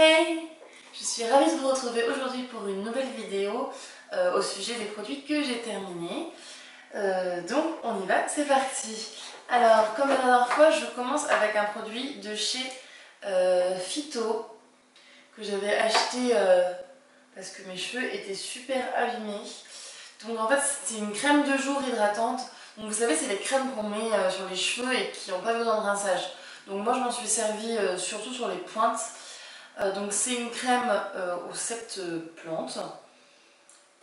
Hey! Je suis ravie de vous retrouver aujourd'hui pour une nouvelle vidéo au sujet des produits que j'ai terminés. Donc on y va, c'est parti! Alors comme la dernière fois, je commence avec un produit de chez Phyto que j'avais acheté parce que mes cheveux étaient super abîmés. Donc en fait c'était une crème de jour hydratante. Donc vous savez c'est les crèmes qu'on met sur les cheveux et qui n'ont pas besoin de rinçage. Donc moi je m'en suis servie surtout sur les pointes. Donc c'est une crème aux 7 plantes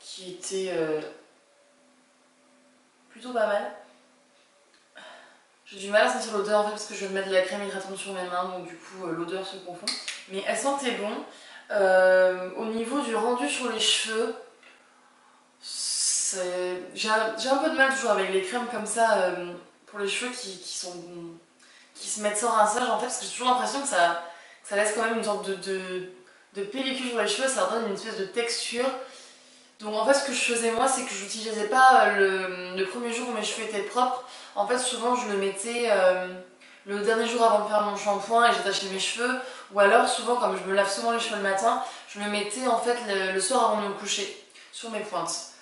qui était plutôt pas mal. J'ai du mal à sentir l'odeur en fait parce que je viens de mettre de la crème hydratante sur mes mains, donc du coup l'odeur se confond. Mais elle sentait bon. Au niveau du rendu sur les cheveux, j'ai un peu de mal toujours avec les crèmes comme ça pour les cheveux qui se mettent sans rinçage en fait, parce que j'ai toujours l'impression que ça laisse quand même une sorte de pellicule sur les cheveux, ça leur donne une espèce de texture. Donc en fait ce que je faisais moi c'est que je n'utilisais pas le premier jour où mes cheveux étaient propres. En fait souvent je le mettais le dernier jour avant de faire mon shampoing et j'attachais mes cheveux. Ou alors souvent comme je me lave souvent les cheveux le matin, je le mettais en fait le soir avant de me coucher sur mes pointes.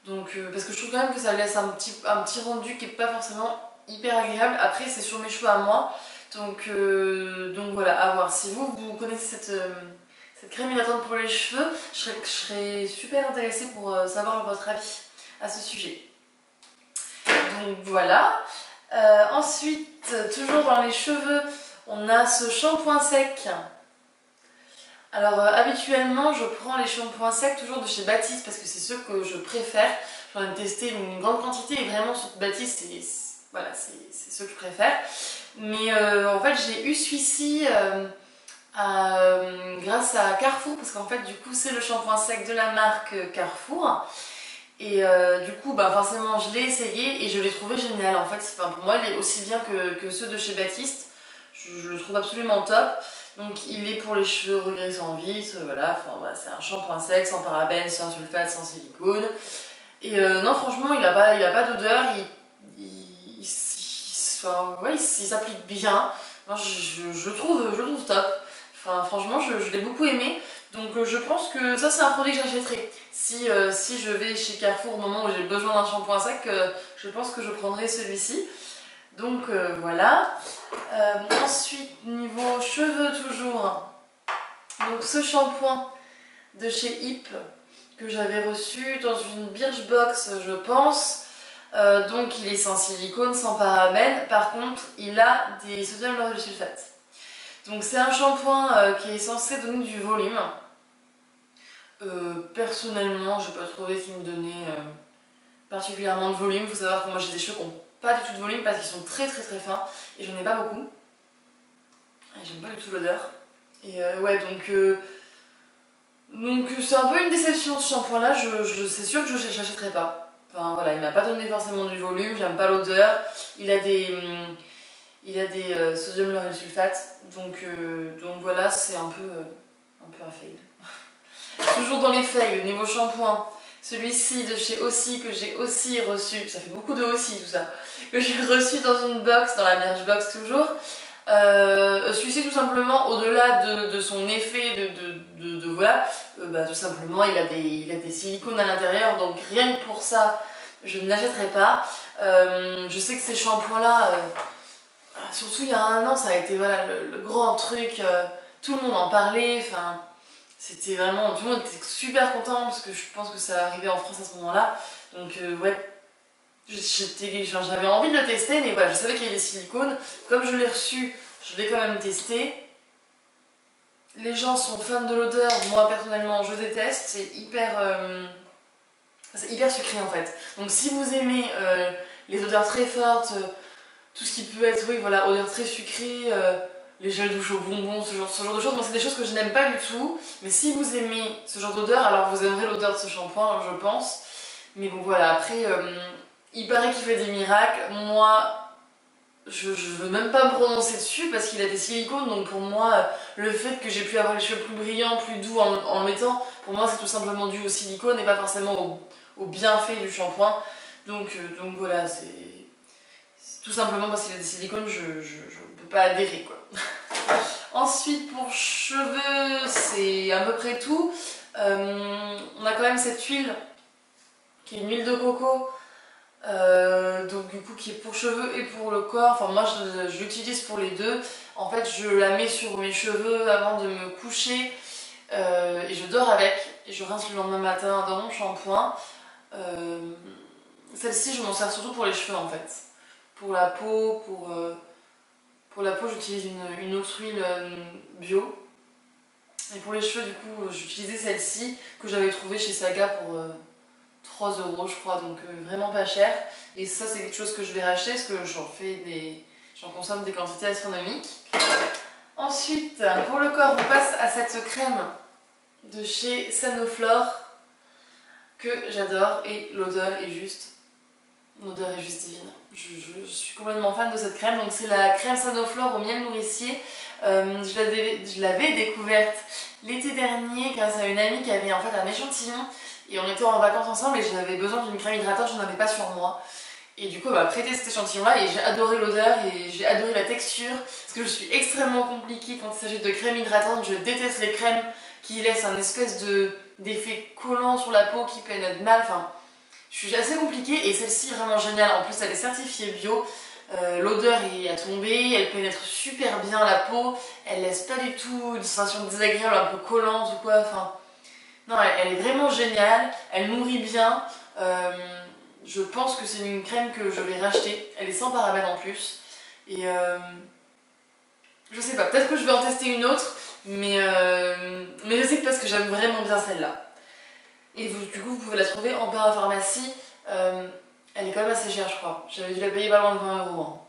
Donc parce que je trouve quand même que ça laisse un petit rendu qui n'est pas forcément hyper agréable. Après c'est sur mes cheveux à moi. Donc voilà, à voir. Si vous connaissez cette crème hydratante pour les cheveux, je serais super intéressée pour savoir votre avis à ce sujet. Donc voilà. Ensuite, toujours dans les cheveux, on a ce shampoing sec. Alors habituellement, je prends les shampoings secs toujours de chez Baptiste parce que c'est ceux que je préfère. J'en ai testé une grande quantité et vraiment ceux de Baptiste, c'est ceux que je préfère. Mais en fait, j'ai eu celui-ci grâce à Carrefour parce qu'en fait, du coup, c'est le shampoing sec de la marque Carrefour. Et du coup, bah, forcément, je l'ai essayé et je l'ai trouvé génial. En fait, pour moi, il est aussi bien que ceux de chez Baptiste. Je le trouve absolument top. Donc, il est pour les cheveux regressants vite. Voilà, c'est un shampoing sec, sans parabènes, sans sulfate, sans silicone. Et non, franchement, il n'a pas d'odeur. Il s'applique bien. Non, je le trouve top. Enfin, franchement, je l'ai beaucoup aimé. Donc je pense que ça c'est un produit que j'achèterai. Si je vais chez Carrefour au moment où j'ai besoin d'un shampoing sec, je pense que je prendrai celui-ci. Donc voilà. Ensuite, niveau cheveux toujours. Donc ce shampoing de chez Hip que j'avais reçu dans une Birchbox, je pense. Donc il est sans silicone, sans parabènes. Par contre, il a des sodium lauryl sulfate. Donc c'est un shampoing qui est censé donner du volume. Personnellement, je n'ai pas trouvé qu'il me donnait particulièrement de volume. Il faut savoir que moi j'ai des cheveux qui n'ont pas du tout de volume parce qu'ils sont très fins et j'en ai pas beaucoup. Et j'aime pas du tout l'odeur. Et ouais, donc c'est un peu une déception ce shampoing là, c'est sûr que je n'achèterai pas. Enfin voilà, il m'a pas donné forcément du volume, j'aime pas l'odeur. Il a des sodium lauryl sulfate, donc voilà, c'est un peu un fail. Toujours dans les fails, niveau shampoing, celui-ci de chez Aussie que j'ai aussi reçu, ça fait beaucoup de Aussie tout ça, que j'ai reçu dans une box, dans la Birchbox toujours. Celui-ci tout simplement, au-delà de son effet voilà, tout simplement il a des silicones à l'intérieur, donc rien que pour ça je ne l'achèterai pas. Je sais que ces shampoings là, surtout il y a un an ça a été voilà, le grand truc, tout le monde en parlait, enfin c'était vraiment, tout le monde était super content parce que je pense que ça arrivait en France à ce moment-là. Donc ouais, j'avais envie de le tester, mais voilà, je savais qu'il y avait des silicones. Comme je l'ai reçu, je l'ai quand même testé. Les gens sont fans de l'odeur, moi personnellement je déteste, c'est hyper sucré en fait. Donc si vous aimez les odeurs très fortes, tout ce qui peut être, oui voilà, odeur très sucrée, les gels douche au bonbon, ce genre de choses. Moi, c'est des choses que je n'aime pas du tout. Mais si vous aimez ce genre d'odeur, alors vous aimerez l'odeur de ce shampoing, je pense. Mais bon, voilà. Après, il paraît qu'il fait des miracles. Moi, je veux même pas me prononcer dessus parce qu'il a des silicones. Donc pour moi, le fait que j'ai pu avoir les cheveux plus brillants, plus doux en le mettant, pour moi, c'est tout simplement dû au silicone et pas forcément au bienfait du shampoing. Donc voilà, c'est tout simplement parce qu'il a des silicones, je peux pas adhérer quoi. Ensuite pour cheveux, c'est à peu près tout. On a quand même cette huile qui est une huile de coco, donc du coup qui est pour cheveux et pour le corps. Enfin moi je l'utilise pour les deux. En fait je la mets sur mes cheveux avant de me coucher et je dors avec et je rince le lendemain matin dans mon shampoing. Celle-ci je m'en sers surtout pour les cheveux en fait. Pour la peau, pour la peau j'utilise une autre huile bio. Et pour les cheveux, du coup, j'utilisais celle-ci que j'avais trouvée chez Saga pour 3 € je crois, donc vraiment pas cher. Et ça, c'est quelque chose que je vais racheter parce que j'en consomme des quantités astronomiques. Ensuite, pour le corps, on passe à cette crème de chez Sanoflore que j'adore et l'odeur est juste divine. Je suis complètement fan de cette crème. Donc c'est la crème Sanoflore au miel nourricier. Je l'avais découverte l'été dernier grâce à une amie qui avait en fait un échantillon et on était en vacances ensemble et j'avais besoin d'une crème hydratante, je n'en avais pas sur moi. Et du coup elle m'a prêté cet échantillon là et j'ai adoré l'odeur et j'ai adoré la texture parce que je suis extrêmement compliquée quand il s'agit de crème hydratante. Je déteste les crèmes qui laissent un espèce d'effet collant sur la peau qui pénètre mal. Enfin, je suis assez compliquée et celle-ci est vraiment géniale. En plus elle est certifiée bio. L'odeur est à tomber, elle pénètre super bien la peau, elle laisse pas du tout une sensation désagréable, un peu collante ou quoi, enfin... Non, elle est vraiment géniale, elle nourrit bien, je pense que c'est une crème que je vais racheter, elle est sans parabènes en plus, et je sais pas, peut-être que je vais en tester une autre, mais je sais que parce que j'aime vraiment bien celle-là. Et du coup, vous pouvez la trouver en parapharmacie. Elle est quand même assez chère, je crois. J'avais dû la payer pas loin de 20 €. Hein.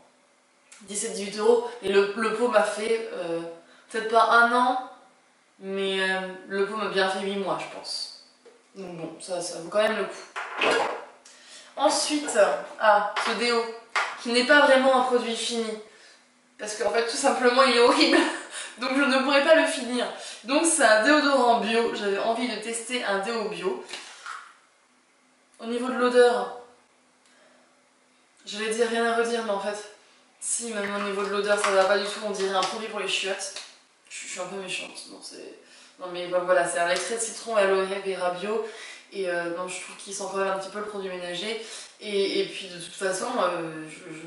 17-18 €. Et le pot m'a fait peut-être pas 1 an, mais le pot m'a bien fait 8 mois, je pense. Donc bon, ça vaut quand même le coup. Ensuite, ce déo, qui n'est pas vraiment un produit fini. Parce qu'en fait, tout simplement, il est horrible. Donc je ne pourrais pas le finir. Donc c'est un déodorant bio. J'avais envie de tester un déo bio. Au niveau de l'odeur, j'allais dire rien à redire, mais en fait, si, même au niveau de l'odeur, ça va pas du tout, on dirait un produit pour les chiottes. Je suis un peu méchante, non mais voilà, c'est un extrait de citron et aloe vera bio, et non, je trouve qu'il sent quand même un petit peu le produit ménager, et puis de toute façon,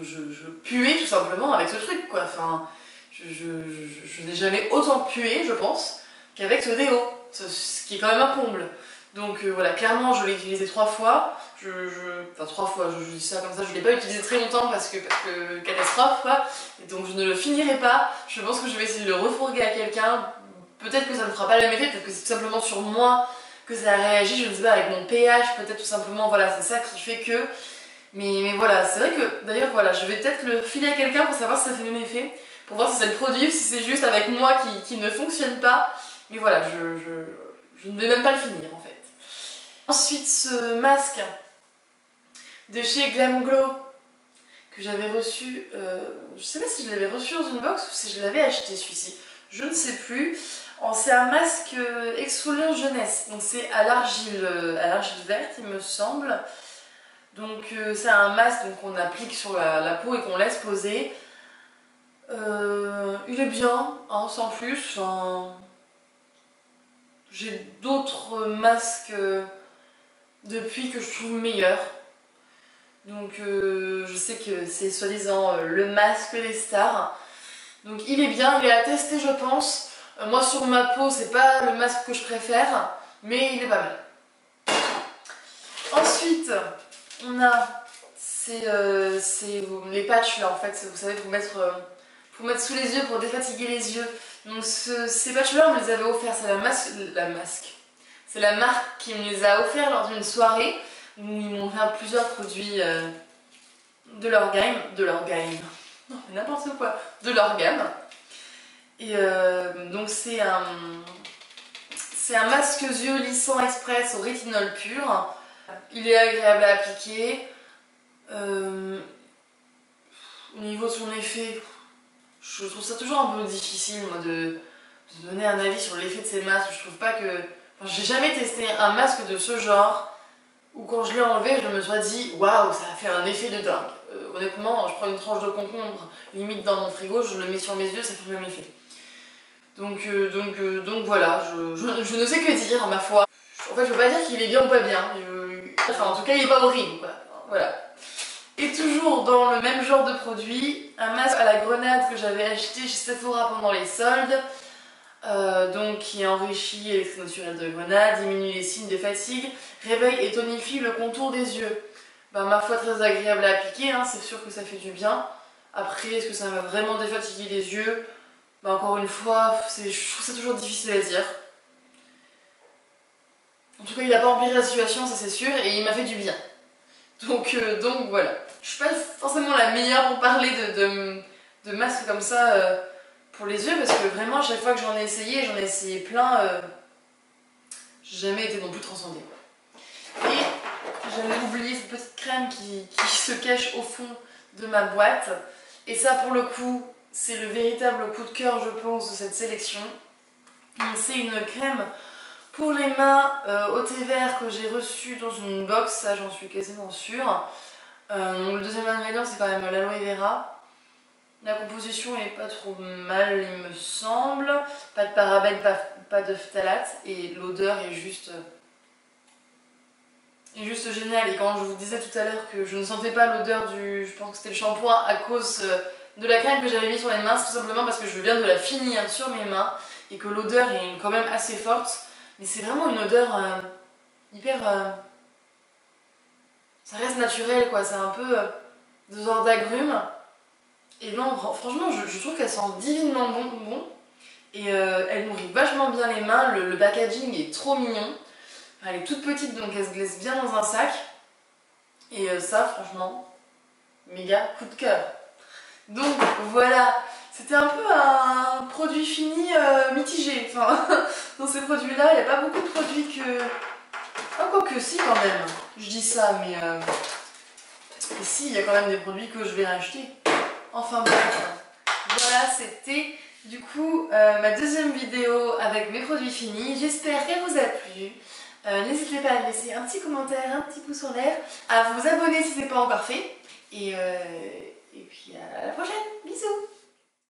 je puais tout simplement avec ce truc, quoi, enfin, je n'ai jamais autant pué, je pense, qu'avec ce déo, ce qui est quand même un comble. Donc voilà, clairement je l'ai utilisé 3 fois, enfin 3 fois, je dis ça comme ça, je ne l'ai pas utilisé très longtemps parce que catastrophe quoi, et donc je ne le finirai pas, je pense que je vais essayer de le refourguer à quelqu'un, peut-être que ça ne fera pas le même effet, peut-être que c'est tout simplement sur moi que ça a réagi, je ne sais pas, avec mon pH, peut-être tout simplement, voilà, c'est ça qui fait que, mais voilà, c'est vrai que d'ailleurs voilà, je vais peut-être le filer à quelqu'un pour savoir si ça fait le même effet, pour voir si c'est le produit, si c'est juste avec moi qui ne fonctionne pas, mais voilà, je ne vais même pas le finir en fait. Ensuite, ce masque de chez Glam Glow que j'avais reçu, je sais pas si je l'avais reçu dans une box ou si je l'avais acheté celui-ci, je ne sais plus. C'est un masque exfoliant jeunesse, donc c'est à l'argile verte il me semble. Donc c'est un masque qu'on applique sur la peau et qu'on laisse poser. Il est bien, hein, sans plus. Enfin, j'ai d'autres masques depuis que je trouve meilleur. Donc je sais que c'est soi-disant le masque des stars. Donc il est bien, il est à tester je pense. Moi sur ma peau c'est pas le masque que je préfère, mais il est pas mal. Ensuite on a les patchs là en fait, vous savez pour mettre sous les yeux pour défatiguer les yeux. Donc ces patchs là on me les avait offerts, c'est c'est la marque qui me les a offerts lors d'une soirée où ils m'ont fait plusieurs produits de leur gamme, non mais n'importe quoi, de leur gamme. Et donc c'est un masque yeux lissant express au rétinol pur. Il est agréable à appliquer. Au niveau de son effet, je trouve ça toujours un peu difficile moi, de donner un avis sur l'effet de ces masques. Je trouve pas que... Enfin, j'ai jamais testé un masque de ce genre où quand je l'ai enlevé, je me suis dit waouh, ça a fait un effet de dingue. Honnêtement, je prends une tranche de concombre limite dans mon frigo, je le mets sur mes yeux, ça fait le même effet. Donc voilà, je ne sais que dire, ma foi. En fait, je peux pas dire qu'il est bien ou pas bien. Enfin, en tout cas, il est pas horrible, quoi. Voilà. Et toujours dans le même genre de produit, un masque à la grenade que j'avais acheté chez Sephora pendant les soldes. Donc qui enrichit l'extrait naturel de grenade, diminue les signes de fatigue, réveille et tonifie le contour des yeux. Bah, ma foi, très agréable à appliquer, hein, c'est sûr que ça fait du bien. Après, est-ce que ça va vraiment défatiguer les yeux? Bah, encore une fois, je trouve ça toujours difficile à dire. En tout cas, il n'a pas empiré la situation, ça c'est sûr, et il m'a fait du bien. Donc voilà. Je suis pas forcément la meilleure pour parler de masques comme ça pour les yeux, parce que vraiment, chaque fois que j'en ai essayé plein, j'ai jamais été non plus transcendée. Et j'avais oublié cette petite crème qui se cache au fond de ma boîte. Et ça, pour le coup, c'est le véritable coup de cœur, je pense, de cette sélection. C'est une crème pour les mains au thé vert que j'ai reçue dans une box, ça j'en suis quasiment sûre. Le deuxième ingrédient, c'est quand même l'aloe vera. La composition est pas trop mal, il me semble. Pas de parabènes, pas de phthalates, et l'odeur est juste géniale. Et quand je vous disais tout à l'heure que je ne sentais pas l'odeur je pense que c'était le shampoing à cause de la crème que j'avais mis sur les mains, c'est tout simplement parce que je viens de la finir sur mes mains et que l'odeur est quand même assez forte. Mais c'est vraiment une odeur hyper... ça reste naturel, quoi. C'est un peu de genre d'agrumes. Et non, franchement, je trouve qu'elle sent divinement bon. Et elle nourrit vachement bien les mains. Le packaging est trop mignon. Enfin, elle est toute petite, donc elle se glisse bien dans un sac. Et ça, franchement, méga coup de cœur. Donc voilà, c'était un peu un produit fini mitigé. Enfin, dans ces produits-là, il n'y a pas beaucoup de produits que... Ah, quoique si, quand même. Je dis ça, mais... Et si, il y a quand même des produits que je vais racheter. Enfin bref. Voilà, c'était du coup ma deuxième vidéo avec mes produits finis. J'espère qu'elle vous a plu. N'hésitez pas à laisser un petit commentaire, un petit pouce en l'air, à vous abonner si ce n'est pas encore fait. Et puis à la prochaine. Bisous.